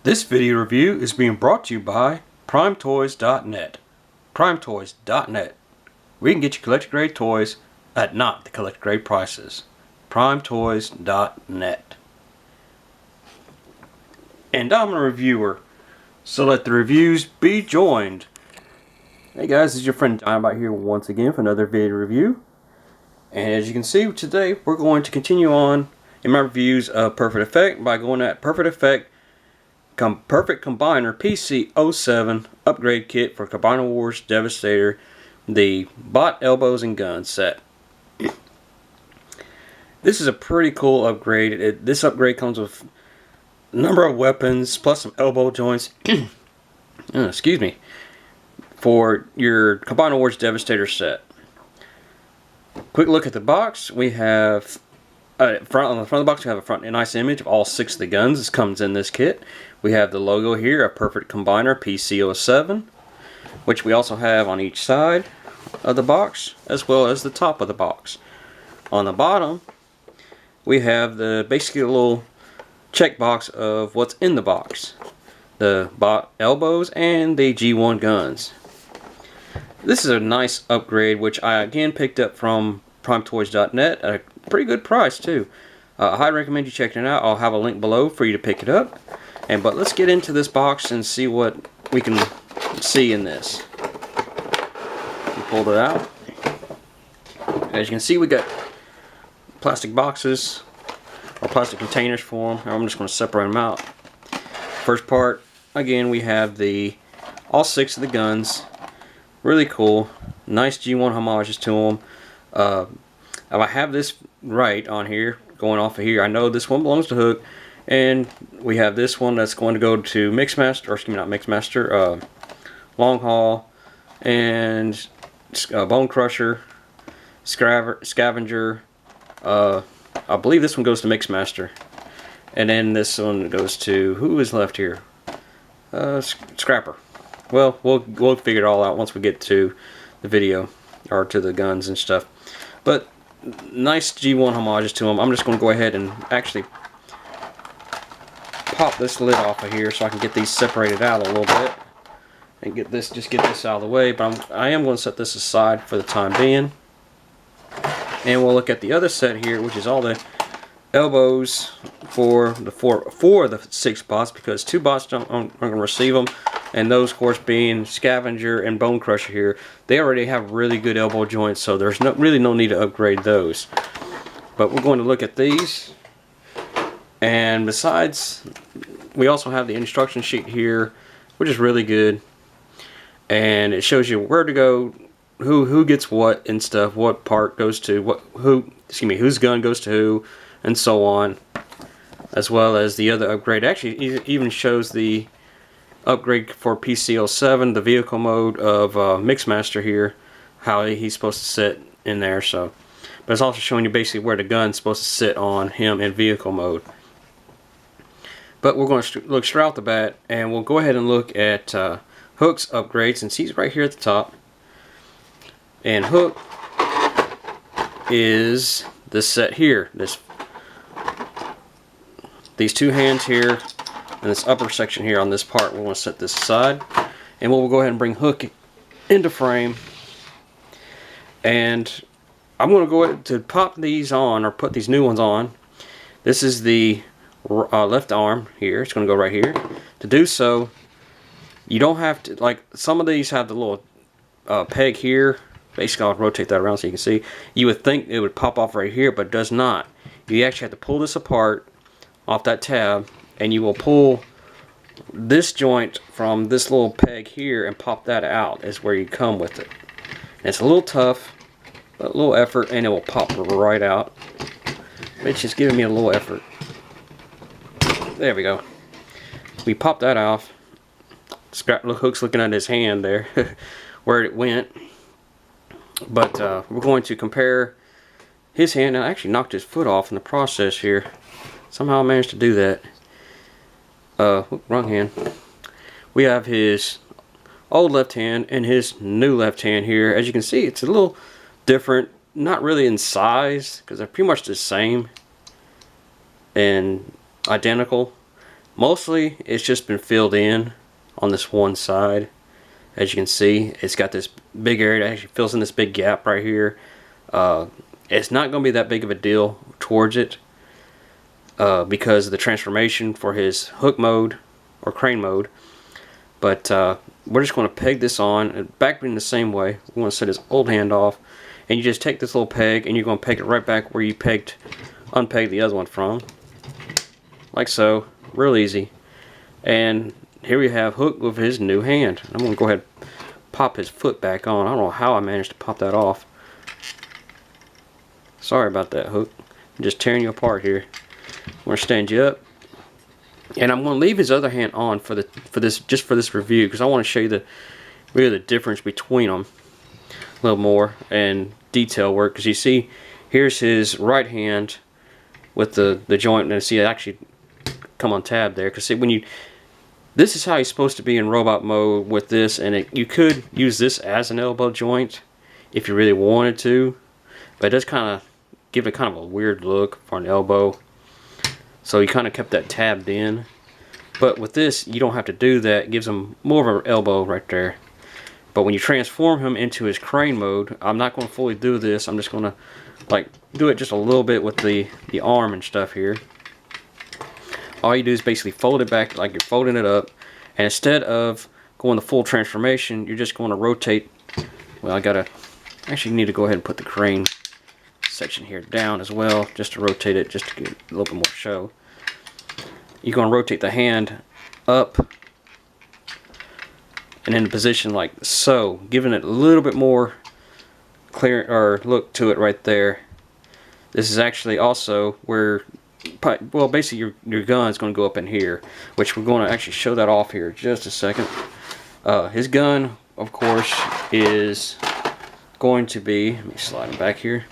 This video review is being brought to you by PrimeToys.net. PrimeToys.net. We can get you collector grade toys at not the collector grade prices. PrimeToys.net. And I'm a reviewer, so let the reviews be joined. Hey guys, this is your friend Dynamite here once again for another video review. And as you can see today, we're going to continue on in my reviews of Perfect Effect by going at Perfect Effect Perfect Combiner PC07 upgrade kit for Combiner Wars Devastator, the bot elbows and guns set. This is a pretty cool upgrade. This upgrade comes with a number of weapons plus some elbow joints. Excuse me, for your Combiner Wars Devastator set. Quick look at the box. We have on the front of the box, we have a nice image of all 6 of the guns. This comes in this kit. We have the logo here, a Perfect Combiner PC07, which we also have on each side of the box, as well as the top of the box. On the bottom, we have basically a little checkbox of what's in the box. The bot elbows and the G1 guns. This is a nice upgrade, which I again picked up from PrimeToys.net at a pretty good price too. I highly recommend you checking it out. I'll have a link below for you to pick it up. But let's get into this box and see what we can see in this. We pulled it out. As you can see, we got plastic boxes or plastic containers for them. I'm just going to separate them out. First part, again, we have all 6 of the guns. Really cool. Nice G1 homages to them. If I have this right on here, going off of here, I know this one belongs to Hook. And we have this one that's going to go to Mixmaster, or excuse me, not Mixmaster, Long Haul, and Bone Crusher, Scavenger. I believe this one goes to Mixmaster. And then this one goes to, who is left here? Scrapper. Well, we'll figure it all out once we get to the video, or to the guns and stuff. But nice G1 homages to them. I'm just going to go ahead and actually pop this lid off of here so I can get these separated out a little bit and get this out of the way. But I am going to set this aside for the time being, and we'll look at the other set here, which is all the elbows for the 6 bots, because 2 bots aren't going to receive them, and those of course being Scavenger and Bone Crusher here. They already have really good elbow joints, so there's really no need to upgrade those. But we're going to look at these. And besides, we also have the instruction sheet here, which is really good, and it shows you where to go, who gets what and stuff, what part goes to whose gun goes to who, and so on, as well as the other upgrade. Actually, it even shows the upgrade for PC07, the vehicle mode of Mixmaster here, how he's supposed to sit in there. So, but it's also showing you basically where the gun's supposed to sit on him in vehicle mode. But we're going to look straight out the bat, and we'll go ahead and look at Hook's upgrade, since he's right here at the top. And Hook is this set here. These 2 hands here, and this upper section here on this part. We're going to set this aside, and we'll go ahead and bring Hook into frame. And I'm going to go ahead to pop these on, or put these new ones on. This is the left arm here. It's going to go right here. To do so, you don't have to, like some of these have the little peg here. Basically, I'll rotate that around so you can see. You would think it would pop off right here, but it does not. You actually have to pull this apart off that tab, and you will pull this joint from this little peg here and pop that out. Is where you come with it. And it's a little tough, but a little effort, and it will pop right out. It's just giving me a little effort. There we go. We pop that off. Hook's looking at his hand there, where it went. But we're going to compare his hand, and I actually knocked his foot off in the process here. Somehow I managed to do that. Wrong hand. We have his old left hand and his new left hand here. As you can see, it's a little different. Not really in size, because they're pretty much the same and identical. Mostly it's just been filled in on this one side. As you can see, it's got this big area that actually fills in this big gap right here. It's not going to be that big of a deal towards it because of the transformation for his hook mode or crane mode. But we're just going to peg this on, back in the same way. We want to set his old hand off, and you just take this little peg and you're going to peg it right back where you unpegged the other one from, like so. Real easy. And here we have Hook with his new hand. I'm going to go ahead and pop his foot back on. I don't know how I managed to pop that off. Sorry about that, Hook. I'm just tearing you apart here. I'm going to stand you up. And I'm going to leave his other hand on for this review, because I want to show you really the difference between them a little more, and detail work. Because you see, here's his right hand with the joint, and see it actually come on tab there. Because see, this is how he's supposed to be in robot mode with this, and you could use this as an elbow joint if you really wanted to, but it does kind of give it kind of a weird look for an elbow. So he kind of kept that tabbed in. But with this, you don't have to do that. It gives him more of an elbow right there. But when you transform him into his crane mode, I'm not going to fully do this. I'm just going to like do it just a little bit with the arm and stuff here. All you do is basically fold it back like you're folding it up. And instead of going the full transformation, you're just going to rotate. Well, actually need to go ahead and put the crane section here down as well, just to rotate it, just to get a little bit more show. You're going to rotate the hand up and in a position like so, giving it a little bit more clear or look to it right there. This is actually also where, well, basically your gun is going to go up in here, which we're going to actually show that off here in just a second. His gun, of course, is going to be, let me slide him back here,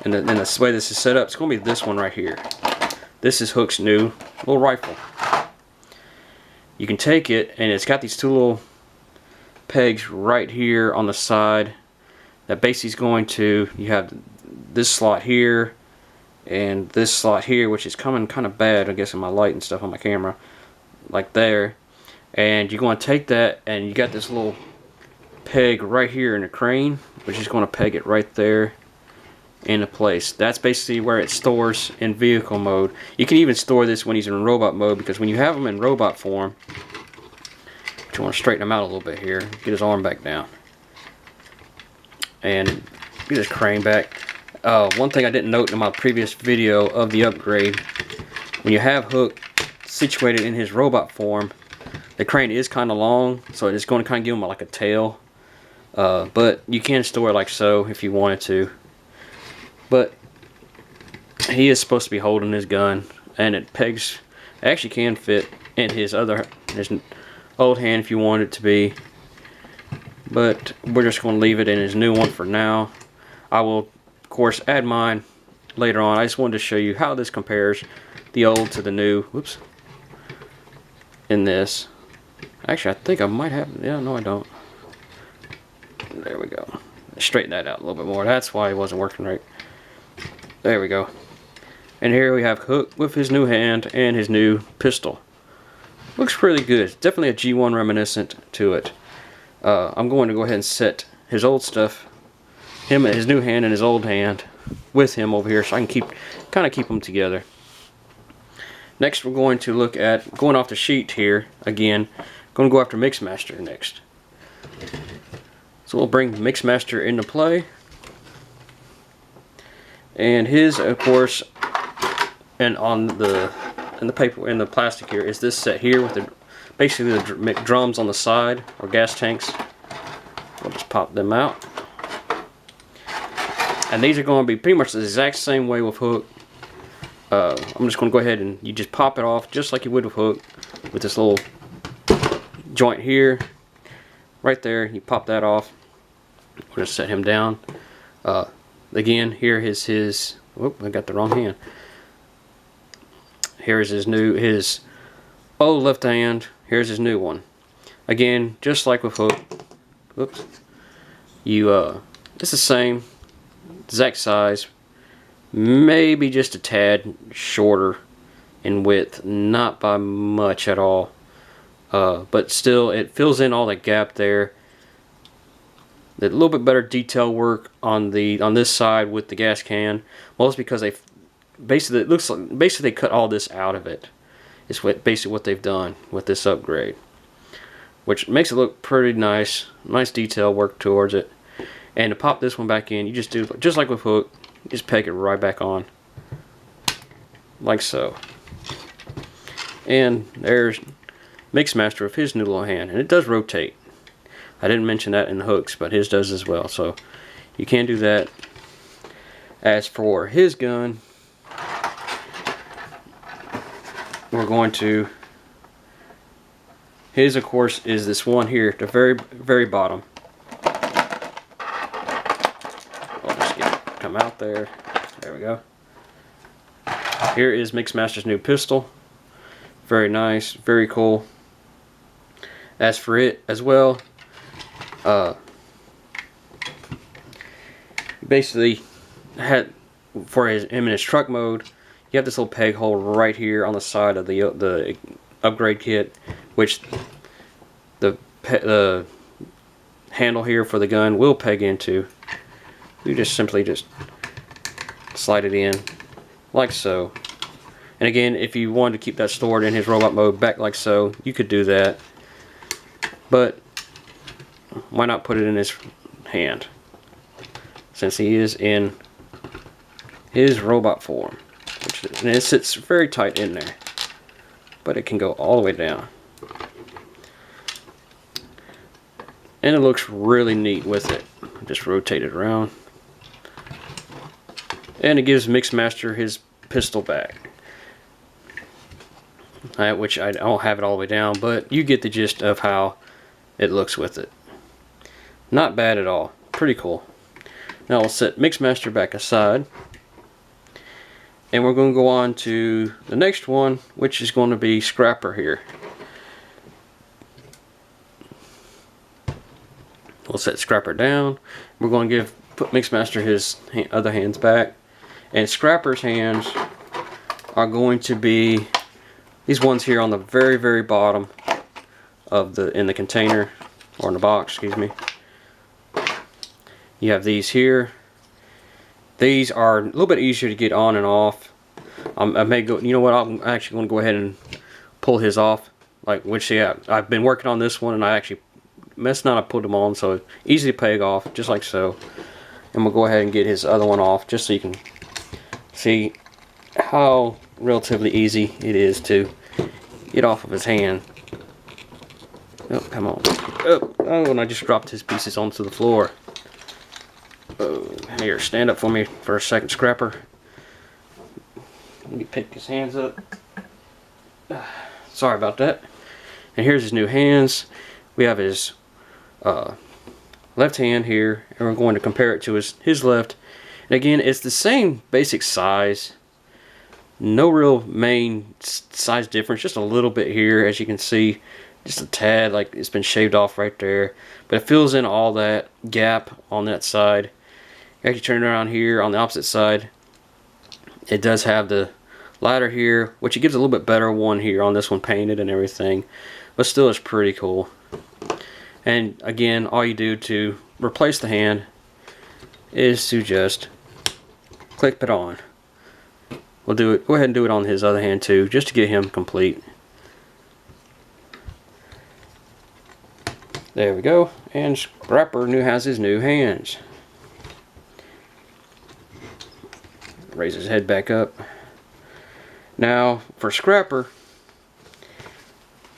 and then the way this is set up, it's going to be this one right here. This is Hook's new little rifle. You can take it, and it's got these two little pegs right here on the side that basically is going to, you have this slot here and this slot here, which is coming kind of bad, I guess, in my light and stuff on my camera, like there. And you're going to take that, and you got this little peg right here in the crane, which is going to peg it right there into place. That's basically where it stores in vehicle mode. You can even store this when he's in robot mode, because when you have him in robot form, you want to straighten him out a little bit here, get his arm back down, and get his crane back. One thing I didn't note in my previous video of the upgrade, when you have Hook situated in his robot form, the crane is kind of long, so it's going to kind of give him like a tail. But you can store it like so if you wanted to. But he is supposed to be holding his gun, and it actually can fit in his old hand if you want it to be. But we're just going to leave it in his new one for now. I will, of course, add mine later on. I just wanted to show you how this compares, the old to the new. Whoops. In this. Actually, I think I might have, yeah, no I don't. There we go. Straighten that out a little bit more. That's why it wasn't working right. There we go. And here we have Hook with his new hand and his new pistol. Looks pretty good. It's definitely a G1 reminiscent to it. I'm going to go ahead and set his old stuff, his new hand and his old hand, with him over here, so I can kind of keep them together. Next, we're going to look at going off the sheet here again. Going to go after Mixmaster next. So we'll bring Mixmaster into play, and his, of course, and on in the paper, in the plastic here, is this set here with basically the drums on the side, or gas tanks. We'll just pop them out, and these are going to be pretty much the exact same way with Hook. I'm just going to go ahead and you just pop it off just like you would with Hook, with this little joint here, right there. You pop that off. We're going to set him down. Again, here is his. Whoop! I got the wrong hand. Here's his old left hand. Here's his new one. Again, just like with Hook. Whoops. It's the same, exact size. Maybe just a tad shorter in width, not by much at all. But still, it fills in all the gap there. A little bit better detail work on this side with the gas can. Well, it's because they basically, it looks like basically they cut all this out of it. It's basically what they've done with this upgrade, which makes it look pretty nice. Nice detail work towards it. And to pop this one back in, you just do just like with hook. You just peg it right back on, like so. And there's Mixmaster with his new little hand, and it does rotate. I didn't mention that in the hooks, but his does as well, so you can do that. As for his gun, we're going to, his of course is this one here at the very bottom. I'll just get it, come out there. There we go. Here is Mixmaster's new pistol. Very nice, very cool. As for it as well, basically had for him in his truck mode, you have this little peg hole right here on the side of the upgrade kit, which the handle here for the gun will peg into. You just simply slide it in like so. And again, if you wanted to keep that stored in his robot mode back like so, you could do that. But why not put it in his hand, since he is in his robot form, and it sits very tight in there, but it can go all the way down, and it looks really neat with it. Just rotate it around, and it gives Mixmaster his pistol back, which I don't have it all the way down, but you get the gist of how it looks with it. Not bad at all. Pretty cool. Now we'll set Mixmaster back aside, and we're going to go on to the next one, which is going to be Scrapper here. We'll set Scrapper down. We're going to put Mixmaster his other hands back, and Scrapper's hands are going to be these ones here on the very bottom of in the container, or in the box, excuse me. You have these here. These are a little bit easier to get on and off. I may go, you know what, I'm actually going to go ahead and pull his off, which, yeah, I've been working on this one, and I actually messed not, I put them on, so easy to peg off, just like so. And we'll go ahead and get his other one off, just so you can see how relatively easy it is to get off of his hand. Oh, come on. Oh, and I just dropped his pieces onto the floor. Oh, here, stand up for me for a second, Scrapper. Let me pick his hands up. Sorry about that. And here's his new hands. We have his left hand here, and we're going to compare it to his left. And again, it's the same basic size. No real main size difference, just a little bit here, as you can see. Just a tad, like it's been shaved off right there. But it fills in all that gap on that side. You actually turn it around here on the opposite side. It does have the ladder here, which it gives a little bit better one here on this one, painted and everything. But still, it's pretty cool. And again, all you do to replace the hand is to just clip it on. We'll do it. Go ahead and do it on his other hand too, just to get him complete. There we go. And Scrapper has his new hands. Raise his head back up. Now for Scrapper,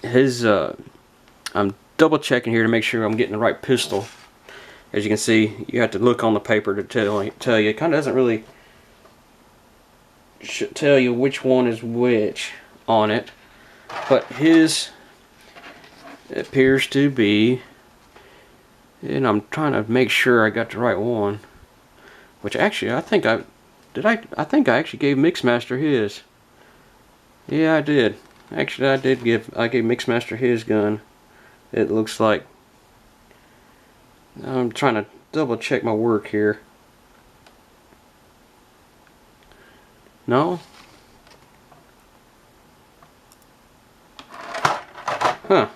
I'm double checking here to make sure I'm getting the right pistol. As you can see, you have to look on the paper to tell you. It kind of doesn't really tell you which one is which on it, but his appears to be, and I'm trying to make sure I got the right one, which actually I think I actually gave Mixmaster his. Yeah, I did. Actually, I gave Mixmaster his gun. It looks like. I'm trying to double check my work here. No? Huh.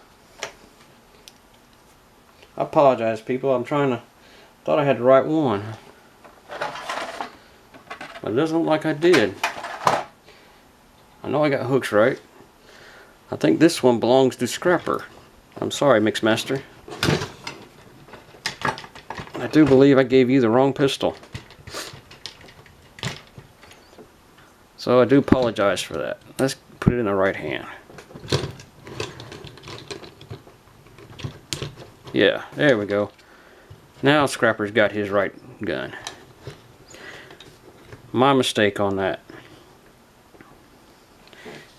I apologize, people. Thought I had the right one. But it doesn't look like I did. I know I got hooks right. I think this one belongs to Scrapper. I'm sorry, Mixmaster. I do believe I gave you the wrong pistol. So I do apologize for that. Let's put it in the right hand. Yeah, there we go. Now Scrapper's got his right gun. My mistake on that.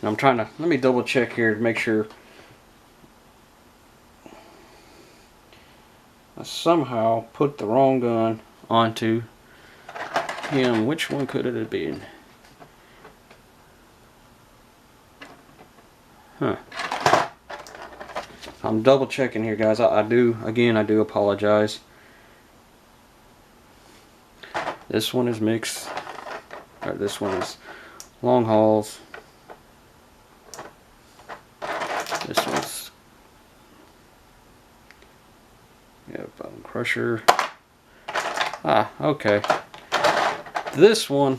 And I'm trying to, let me double check here to make sure. I somehow put the wrong gun onto him. Which one could it have been? Huh. I'm double checking here, guys. I do apologize. This one is mixed. Or this one is long hauls. This one's, yeah, bone crusher. Ah, okay. This one,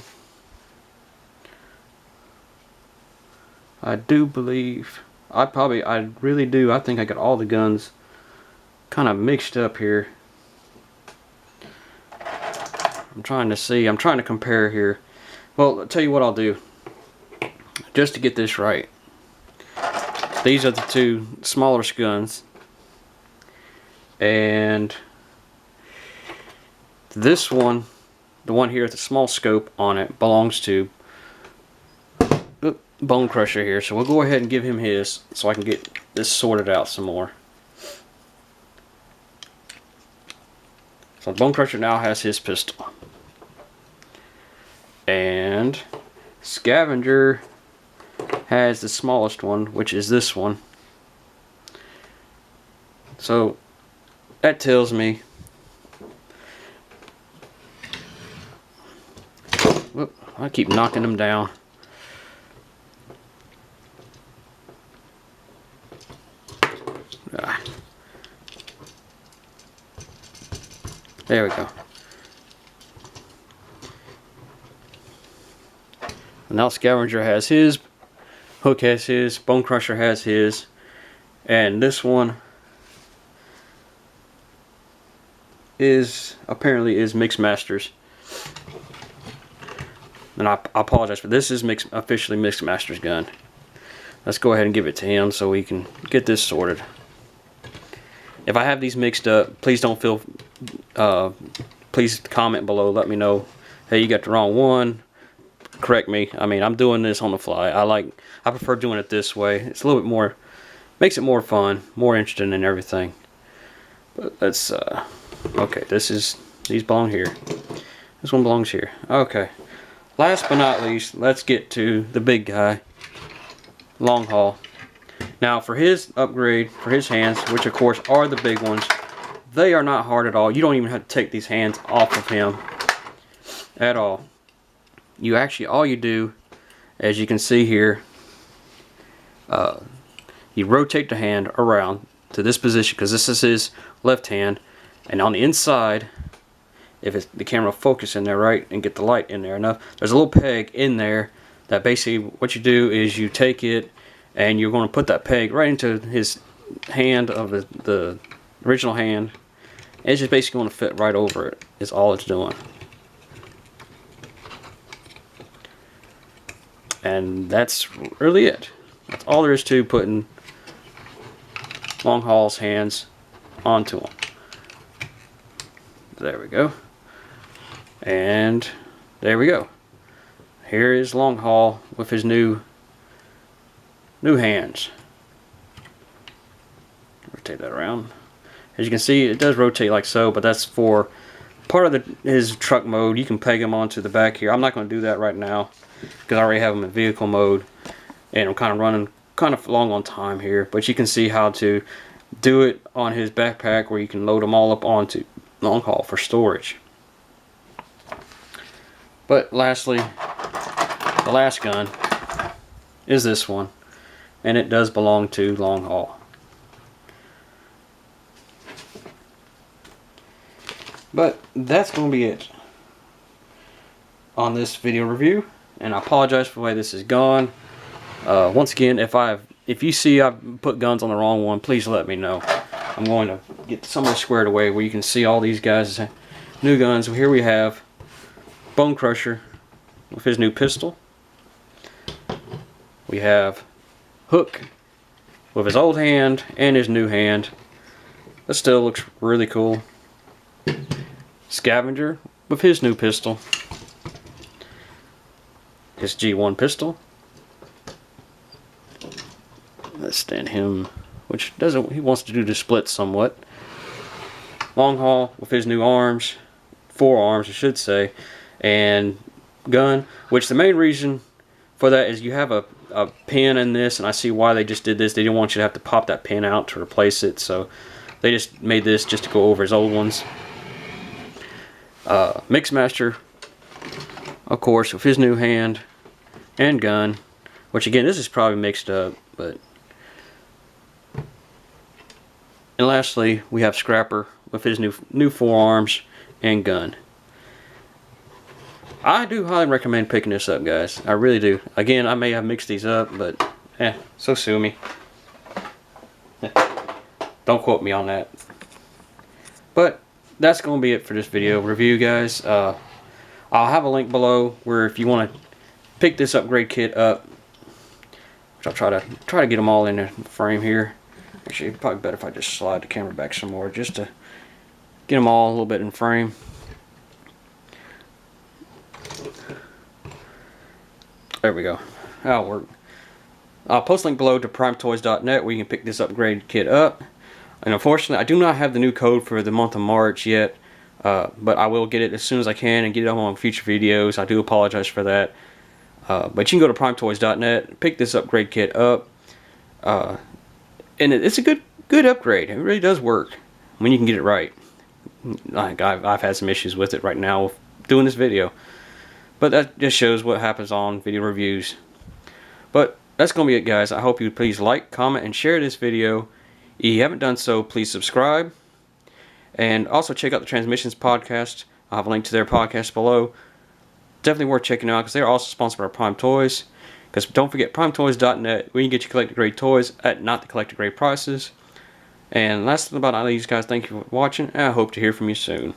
I do believe, I really do. I think I got all the guns kind of mixed up here. I'm trying to compare here. Well, I'll tell you what I'll do. Just to get this right. These are the two smallest guns. And this one, the one here with the small scope on it, belongs to Bone Crusher here. So we'll go ahead and give him his so I can get this sorted out some more. So Bone Crusher now has his pistol. And Scavenger has the smallest one, which is this one. So that tells me, whoop, I keep knocking them down. There we go. Now Scavenger has his, Hook has his, Bone Crusher has his, and this one apparently is Mixmaster's. And I apologize for this. Is officially Mixmaster's gun. Let's go ahead and give it to him so we can get this sorted. If I have these mixed up, please don't feel. Please comment below. Let me know. Hey, you got the wrong one. Correct me. I mean, I'm doing this on the fly. I prefer doing it this way. It's a little bit more, makes it more fun, more interesting and everything. But let's okay, these belong here. This one belongs here. Okay. Last but not least, let's get to the big guy, Long Haul. Now for his upgrade, for his hands, which of course are the big ones, they are not hard at all. You don't even have to take these hands off of him at all. You actually, all you do, as you can see here, you rotate the hand around to this position, because this is his left hand, and on the inside, if the camera focus in there right and get the light in there enough, there's a little peg in there that basically what you do is you take it and you're going to put that peg right into his hand of the original hand. And it's just basically going to fit right over it, is all it's doing. And that's really it. That's all there is to putting Long Haul's hands onto him. There we go. And there we go. Here is Long Haul with his new hands. Rotate that around. As you can see, it does rotate like so, but that's for part of his truck mode. You can peg him onto the back here. I'm not going to do that right now because I already have him in vehicle mode, and I'm kind of running long on time here. But you can see how to do it on his backpack, where you can load them all up onto Long Haul for storage. But lastly, the last gun is this one, and it does belong to Long Haul. But that's going to be it on this video review, and I apologize for the way this has gone. Once again, if you see I've put guns on the wrong one, please let me know. I'm going to get some of this squared away where you can see all these guys' new guns. Here we have Bone Crusher with his new pistol. We have Hook with his old hand and his new hand. That still looks really cool. Scavenger with his new pistol. His G1 pistol. Let's stand him, which doesn't, he wants to do the split somewhat. Long Haul with his new arms, forearms I should say, and gun, which the main reason for that is you have a pin in this, and I see why they just did this. They didn't want you to have to pop that pin out to replace it, so they just made this just to go over his old ones. Mixmaster, of course, with his new hand and gun, which again, this is probably mixed up, but. And lastly, we have Scrapper with his new forearms and gun. I do highly recommend picking this up, guys. I really do. Again, I may have mixed these up, but so sue me. Don't quote me on that. But that's going to be it for this video review, guys. I'll have a link below where if you want to pick this upgrade kit up, which I'll try to get them all in the frame here. Actually, it'd probably better if I just slide the camera back some more just to get them all a little bit in frame. There we go. That'll work. I'll post a link below to primetoys.net where you can pick this upgrade kit up. And unfortunately, I do not have the new code for the month of March yet, but I will get it as soon as I can and get it on future videos. I do apologize for that. But you can go to primetoys.net, pick this upgrade kit up. And it's a good upgrade. It really does work when you can get it right. Like I've had some issues with it right now with doing this video, but that just shows what happens on video reviews. But that's gonna be it, guys. I hope you please like, comment, and share this video. If you haven't done so, please subscribe, and also check out the Transmissions podcast. I'll have a link to their podcast below. Definitely worth checking out because they're also sponsored by Prime Toys. Because don't forget, primetoys.net, where you can get your collector grade toys at not the collector grade prices. And last but not least, guys, thank you for watching, and I hope to hear from you soon.